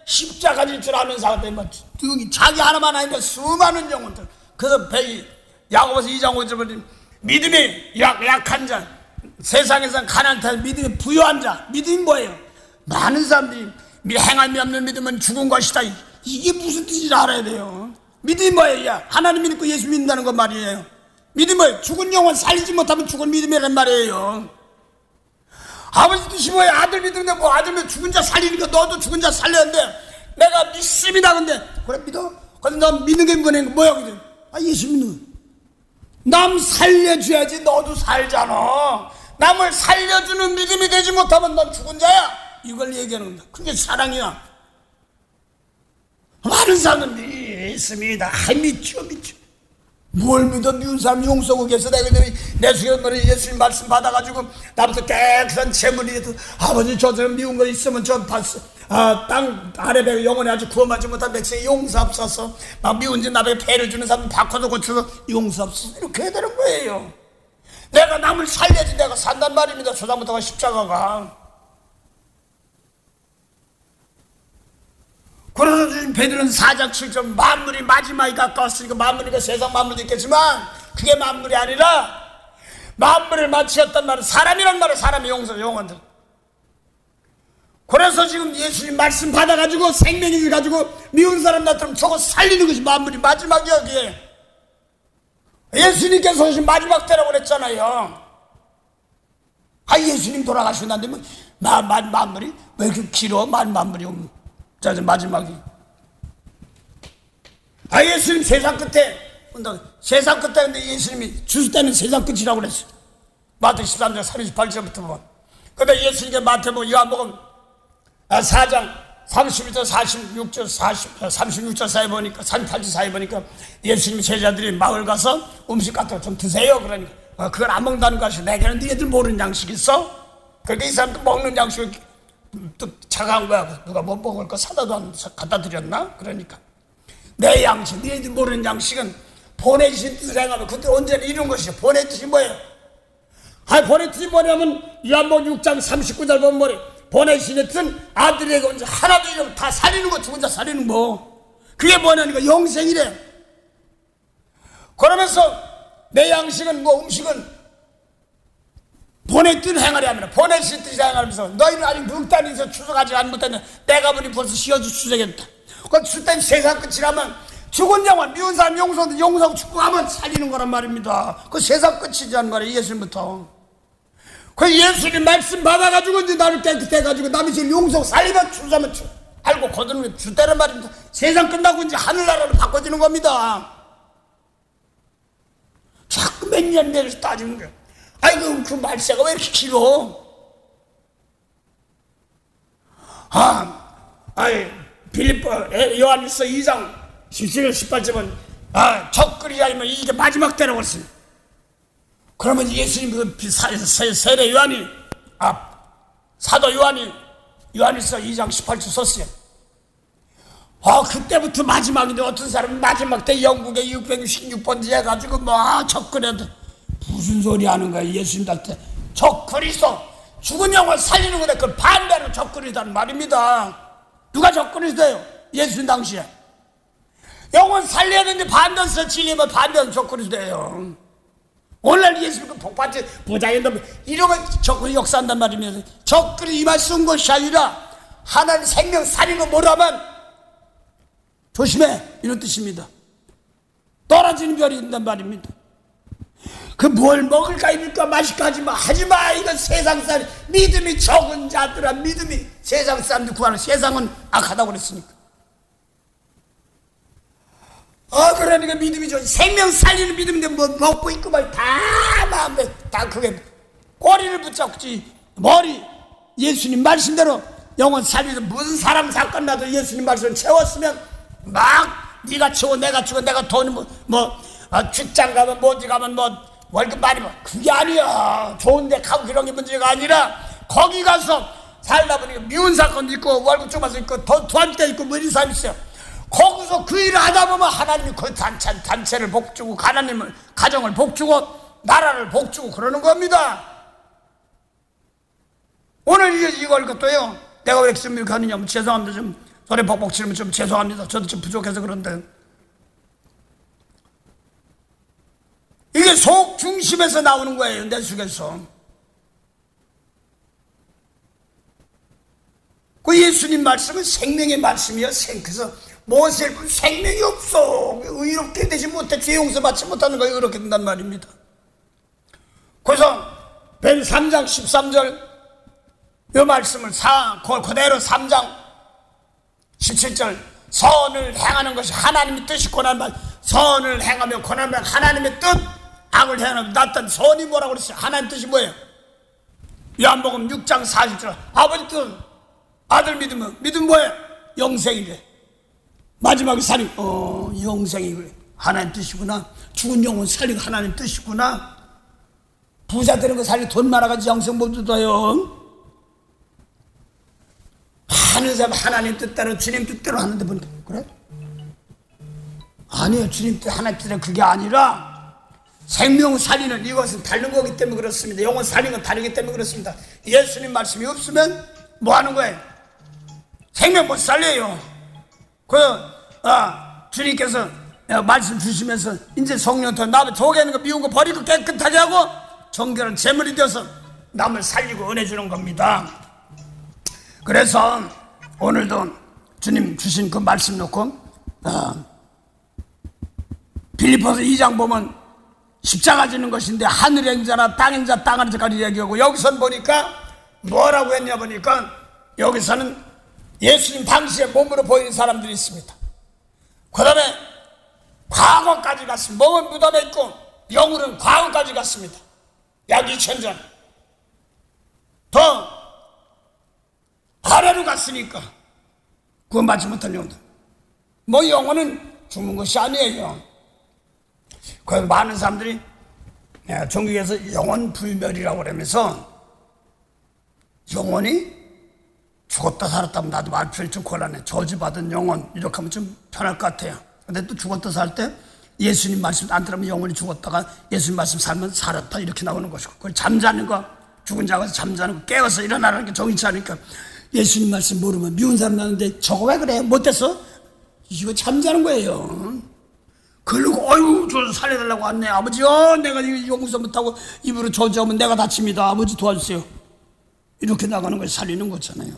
십자가 질 줄 아는 사람들 자기 하나만 아닌데 수많은 영혼들. 그래서 야고보서 2장 5절에 믿음이 약한 자 세상에서 가난한 자 믿음이 부유한 자 믿음이 뭐예요? 많은 사람들이 행함이 없는 믿음은 죽은 것이다. 이게 무슨 뜻인지 알아야 돼요. 믿음이 뭐예요? 하나님 믿고 예수 믿는다는 것 말이에요. 믿음을 죽은 영혼 살리지 못하면 죽은 믿음이란 말이에요. 아버지 뜻이 뭐야? 아들 믿는데 뭐 아들면 죽은 자 살리니까 너도 죽은 자 살렸는데 내가 믿습니다. 근데 그래 믿어? 근데 너 믿는 게 뭐야? 그래. 예수 믿는 거. 남 살려줘야지 너도 살잖아. 남을 살려주는 믿음이 되지 못하면 넌 죽은 자야. 이걸 얘기하는 거야. 그게 사랑이야. 많은 사람은 믿습니다. 믿죠. 뭘 믿어? 미운 사람 용서국에서 내가 내 수견머리 예수님 말씀 받아가지고 나부터 깨끗한 재물이 아버지 저 사람 미운 거 있으면 저 땅 아래배 영혼에 아주 구원하지 못한 백성이 용서없어서 막 미운 짓 나에게 배를 주는 사람 바꿔서 고쳐서 용서없어서 이렇게 해야 되는 거예요. 내가 남을 살려야지 내가 산단 말입니다. 초장부터가 십자가가. 그래서 주님 베드로는 4장 7절 만물이 마지막이 가까웠으니까 만물이가 세상 만물도 있겠지만 그게 만물이 아니라 만물을 마치었단 말은 사람이란 말은 사람의 영혼들. 그래서 지금 예수님 말씀 받아가지고 생명을 가지고 미운 사람 나타나면 저거 살리는 것이 만물이 마지막이야. 그게 예수님께서 오신 마지막 때라고 그랬잖아요. 예수님 돌아가시고 난 다음에 만물이 왜 이렇게 길어? 만물이 자 마지막이 예수님 세상 끝에 온다. 세상 끝에 근데 예수님이 주실 때는 세상 끝이라고 그랬어요. 마태 13장 38절부터 보면. 근데 예수님께 마태복음 요한복음 4장 31절 46절 36절 사이 보니까 38절 사이 보니까 예수님 제자들이 마을 가서 음식 같은 거 좀 드세요. 그러니까 그걸 안 먹는다는 것이 내게는 너희들 모르는 양식 있어? 그러니까 이 사람도 먹는 양식을 또 차가운 거야. 누가 못 먹을 거 사다도 안 갖다 드렸나? 그러니까 내 양식, 너희들 모르는 양식은 보내주신 뜻을 행하면 그때 언제나 이룬 것이죠. 보내 뜻이 뭐예요? 보내 뜻이 뭐냐면 요한복음 6장 39절 보면 뭐래? 보내주신 뜻은 아들에게 언제 하나도 이름 다 살리는 거, 죽은 자 살리는 거. 그게 뭐냐니까 영생이래. 그러면서 내 양식은 음식은 보내 뜻을 행하려 합니다. 보내신 뜻을 행하면서 너희는 아직 늑단에서 추석하지 못했는데 내가 보니 벌써 씌어주 추석했다. 그 주된 세상 끝이라면 죽은 영혼 미운 사람 용서하고 축복하면 살리는 거란 말입니다. 그 세상 끝이란 말이에요. 예수님부터. 그 예수님 말씀 받아가지고 이제 나를 깨끗해가지고 남이 제일 용서 살리면 주사면 알고 거두는 게 주대란 말입니다. 세상 끝나고 이제 하늘나라로 바꿔지는 겁니다. 자꾸 몇 년 내를 따지는 거야. 그 말세가 왜 이렇게 길어? 빌립보 요한일서 2장 17절 18절은 적그리 아니면 이게 마지막 때라고 했어요. 그러면 예수님 세례 요한이 사도 요한이 요한일서 2장 18절 썼어요. 그때부터 마지막인데 어떤 사람은 마지막 때 영국에 666번째 해가지고 적그리도 무슨 소리 하는 거야. 예수님한테 적그리스도 죽은 영혼 살리는 건데 그걸 반대로 적그리스도라는 말입니다. 누가 적그리스도예요? 예수님 당시에 영혼 살려야 되는데 반대에서 진리면 반대는 적그리스도예요. 오늘날 예수님 복받지 부자인데 이러면 적그리 역사한단 말입니다. 적그리 이 말 쓴 것이 아니라 하나님 생명 살리는 거 뭐라면 조심해 이런 뜻입니다. 떨어지는 별이 있단 말입니다. 그 뭘 먹을까 입을까 마실까 하지마. 이건 세상 사람 믿음이 적은 자들아. 믿음이 세상 사람들 구하는 세상은 악하다고 그랬으니까. 그러니까 믿음이 좋지. 생명 살리는 믿음인데 뭐 먹고 있고 다 마음에 다 그게 꼬리를 붙잡지 머리. 예수님 말씀대로 영혼 살리서 무슨 사람 사건 나도 예수님 말씀 채웠으면 막 네가 채워 내가 주고 내가 돈 직장 가면 어디 가면 월급 많이 받아. 그게 아니야. 좋은데 가고 그런 게 문제가 아니라 거기 가서 살다 보니까 미운 사건도 있고 월급 좁아서 있고 도와줄 때 있고 이런 사람이 있어요. 거기서 그 일을 하다 보면 하나님이 그 단체를 복주고 하나님을 가정을 복주고 나라를 복주고 그러는 겁니다. 오늘 이걸 것도요. 내가 왜 이렇게 하느냐면 죄송합니다. 좀 소리 벅벅 치르면 좀 죄송합니다. 저도 좀 부족해서 그런데 이게 속 중심에서 나오는 거예요. 내 속에서. 그 예수님 말씀은 생명의 말씀이야. 그래서 모세는 생명이 없어. 의롭게 되지 못해 죄 용서받지 못하는 거예요. 그렇게 된단 말입니다. 그래서 벤 3장 13절 이 말씀을 그대로 3장 17절 선을 행하는 것이 하나님의 뜻이 고난 말 선을 행하며 고난 말 하나님의 뜻 악을 행하면 낫던 선이 뭐라고 그랬어요? 하나님 뜻이 뭐예요? 요한복음 6장 40절 아버지 뜻 아들 믿으면 뭐예요? 영생이래. 마지막에 살이 영생이 그래. 하나님 뜻이구나. 죽은 영혼 살리고 하나님 뜻이구나. 부자 되는 거 살리고 돈 많아가지고 영생 못 얻어요. 하는 사람 하나님 뜻대로 주님 뜻대로 하는데 보니까 그래? 아니에요. 주님 뜻 하나님 뜻대로 그게 아니라 생명 살리는 이것은 다른 거기 때문에 그렇습니다. 영혼 살리는 건 다르기 때문에 그렇습니다. 예수님 말씀이 없으면 뭐 하는 거예요? 생명 못 살려요. 주님께서 말씀 주시면서 이제 성령부터 남의 속에 있는 거 미운 거 버리고 깨끗하게 하고 정결한 제물이 되어서 남을 살리고 은혜 주는 겁니다. 그래서 오늘도 주님 주신 그 말씀 놓고 빌립보서 2장 보면 십자가 지는 것인데 하늘의 행자나 땅의 행자 땅하는 자까지 얘기하고 여기선 보니까 뭐라고 했냐 보니까 여기서는 예수님 당시에 몸으로 보이는 사람들이 있습니다. 그 다음에 과거까지 갔습니다. 몸은 무덤에 있고 영혼은 과거까지 갔습니다. 약 2000전 더 아래로 갔으니까 그건 맞지 못할 영혼들 뭐 영혼은 죽는 것이 아니에요. 그래서 많은 사람들이 종교에서 영혼 불멸이라고 그러면서 영혼이 죽었다 살았다면 나도 말표를 좀 곤란해. 저주받은 영혼 이렇게 하면 좀 편할 것 같아요. 근데 또 죽었다 살 때 예수님 말씀 안 들으면 영혼이 죽었다가 예수님 말씀 살면 살았다 이렇게 나오는 것이고 그걸 잠자는 거 죽은 자가 잠자는 거 깨워서 일어나는 게 정의치 않으니까 예수님 말씀 모르면 미운 사람 나는데 저거 왜 그래? 못됐어? 이거 잠자는 거예요. 그러고 어휴 저 살려달라고 왔네. 아버지요 내가 용서 못하고 입으로 저주하면 내가 다칩니다. 아버지 도와주세요. 이렇게 나가는 거예요. 살리는 거잖아요.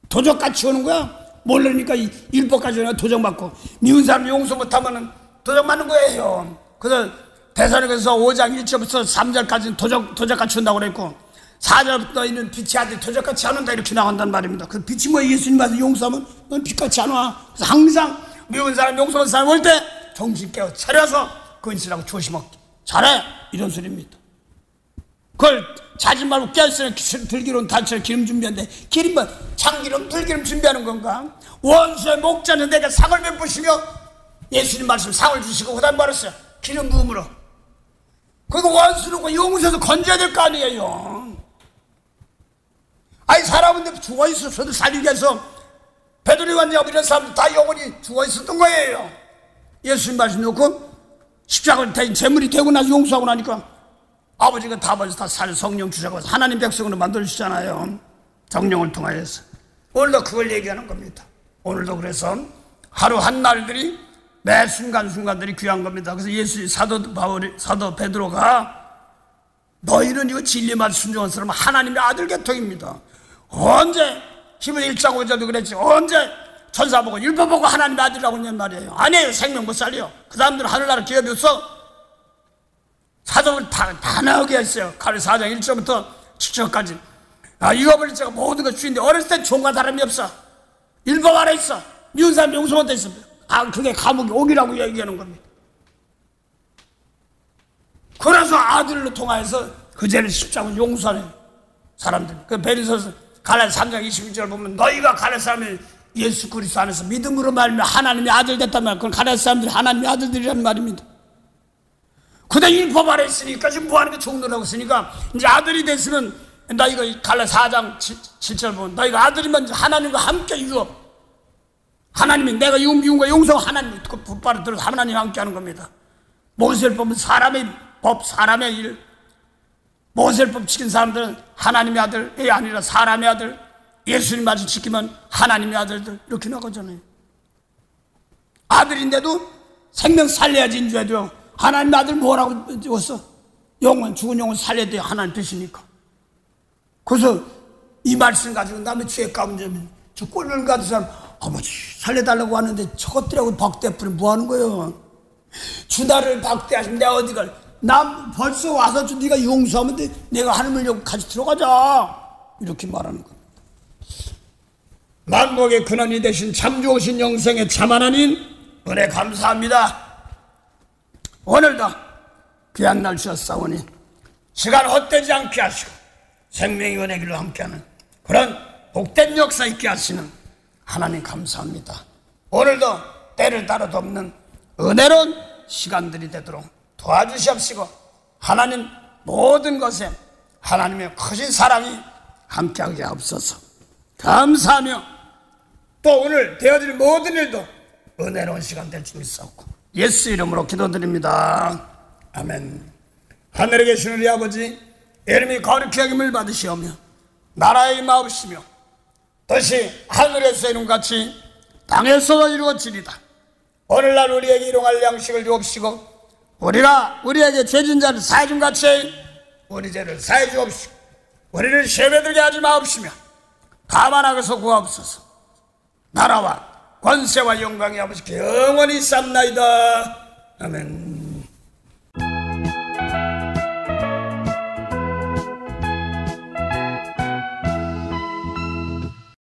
도적같이 오는 거야. 모르니까 율법까지 오니까 도적 맞고 미운 사람 용서 못하면 도적 맞는 거예요. 그래서 대사령에서 5장 1절부터 3절까지는 도적같이 온다고 그랬고 4절부터 있는 빛이 아들 도적같이 안 온다 이렇게 나간단 말입니다. 그 빛이 뭐 예수님 말씀 용서하면 넌 빛같이 안 와. 그래서 항상 미운 사람 용서 못하는 사람 올 때 정신 깨워 차려서 근실하고 조심하기 잘해 이런 소리입니다. 그걸 자지 말고 깨어있으면 들기름 단체로 기름 준비하는데 기름은 참기름 들기름 준비하는 건가? 원수의 목자는 내가 상을 베푸시며 예수님 말씀 상을 주시고 그 다음 말했어요. 기름 부음으로. 그리고 원수는 그 용서해서 건져야 될 거 아니에요. 아니 사람은 죽어있어서도 살리기 위해서 베드로 요한야고 이런 사람들 다 영혼이 죽어있었던 거예요. 예수님 말씀 놓고 십자가를 대인 제물이 되고 나서 용서하고 나니까 아버지가 다 살 성령 주자고 하나님 백성으로 만들어주시잖아요. 정령을 통하여서. 오늘도 그걸 얘기하는 겁니다. 오늘도 그래서 하루 한 날들이 매 순간순간들이 귀한 겁니다. 그래서 예수 사도 베드로가 너희는 이거 진리만 순종한 사람은 하나님의 아들 계통입니다. 언제 히브리 1장 5절도 그랬지. 언제 천사 보고 율법 보고 하나님의 아들이라고 했냔 말이에요. 아니에요. 생명 못 살려. 그 사람들은 하늘나라 기업이 없어. 사도를 다 나오게 했어요. 가르 4장 1절부터 7절까지. 이거버린 자가 모든 걸 주인데 어렸을 때 종과 다름이 없어. 율법 아래 있어. 미운 사람 용서 못해 있어. 그게 감옥이 옥이라고 얘기하는 겁니다. 그래서 아들로 통하여서 그 죄를 십자가로 용서하는 사람들. 그 베드로서 갈라디아 3장 22절 보면 너희가 갈라디아 사람이 예수 그리스도 안에서 믿음으로 말하면 하나님의 아들 됐단 말이야. 그건 갈라디아 사람들이 하나님의 아들들이라는 말입니다. 그대 율법 아래 있으니까 지금 뭐하는 게 종로라고 했으니까 이제 아들이 됐으면 나 이거 갈라디아 4장 7절 보면 너희가 아들이면 하나님과 함께 유업. 하나님이 내가 미운 거 용서하고 하나님 그 붓바로 들어서 하나님과 함께 하는 겁니다. 모세율법은 사람의 법, 사람의 일. 모세율법 지킨 사람들은 하나님의 아들이 아니라 사람의 아들. 예수님 말씀 지키면 하나님의 아들들 이렇게 나가잖아요. 아들인데도 생명 살려야지 인주해도요. 하나님의 아들 뭐라고 찍었어? 영혼 죽은 영혼 살려야 돼요. 하나님 되시니까. 그래서 이 말씀 가지고 남의 죄 가운데 저 꼴을 가진 사람 아버지 살려달라고 하는데 저것들하고 박대풀이 뭐하는 거예요? 주나를 박대하시면 내가 어디가, 난 벌써 와서 네가 용서하면 돼. 내가 하늘을 여기 같이 들어가자. 이렇게 말하는 겁니다. 만복의 근원이 되신 참 좋으신 영생의 참 하나님 은혜 감사합니다. 오늘도 귀한 날 주셨사오니 시간 헛되지 않게 하시고 생명의 은혜 길로 함께하는 그런 복된 역사 있게 하시는 하나님 감사합니다. 오늘도 때를 따라 덮는 은혜로운 시간들이 되도록 도와주시옵시고 하나님 모든 것에 하나님의 크신 사랑이 함께하게 하옵소서. 감사하며 또 오늘 되어질 모든 일도 은혜로운 시간 될 줄 믿사옵고 예수 이름으로 기도드립니다. 아멘. 하늘에 계신 우리 아버지, 이름이 거룩히 여김을 받으시오며 나라의 임하옵시며 뜻이 하늘에서 이룬 같이 땅에서도 이루어지리다. 오늘날 우리에게 일용할 양식을 주옵시고 우리가 우리에게 죄진 자를 사해준 같이 우리 죄를 사해 주옵시고 우리를 시험에 들게 하지 마옵시며 다만 악에서 구하옵소서. 나라와 권세와 영광이 아버지께 영원히 쌉나이다. 아멘.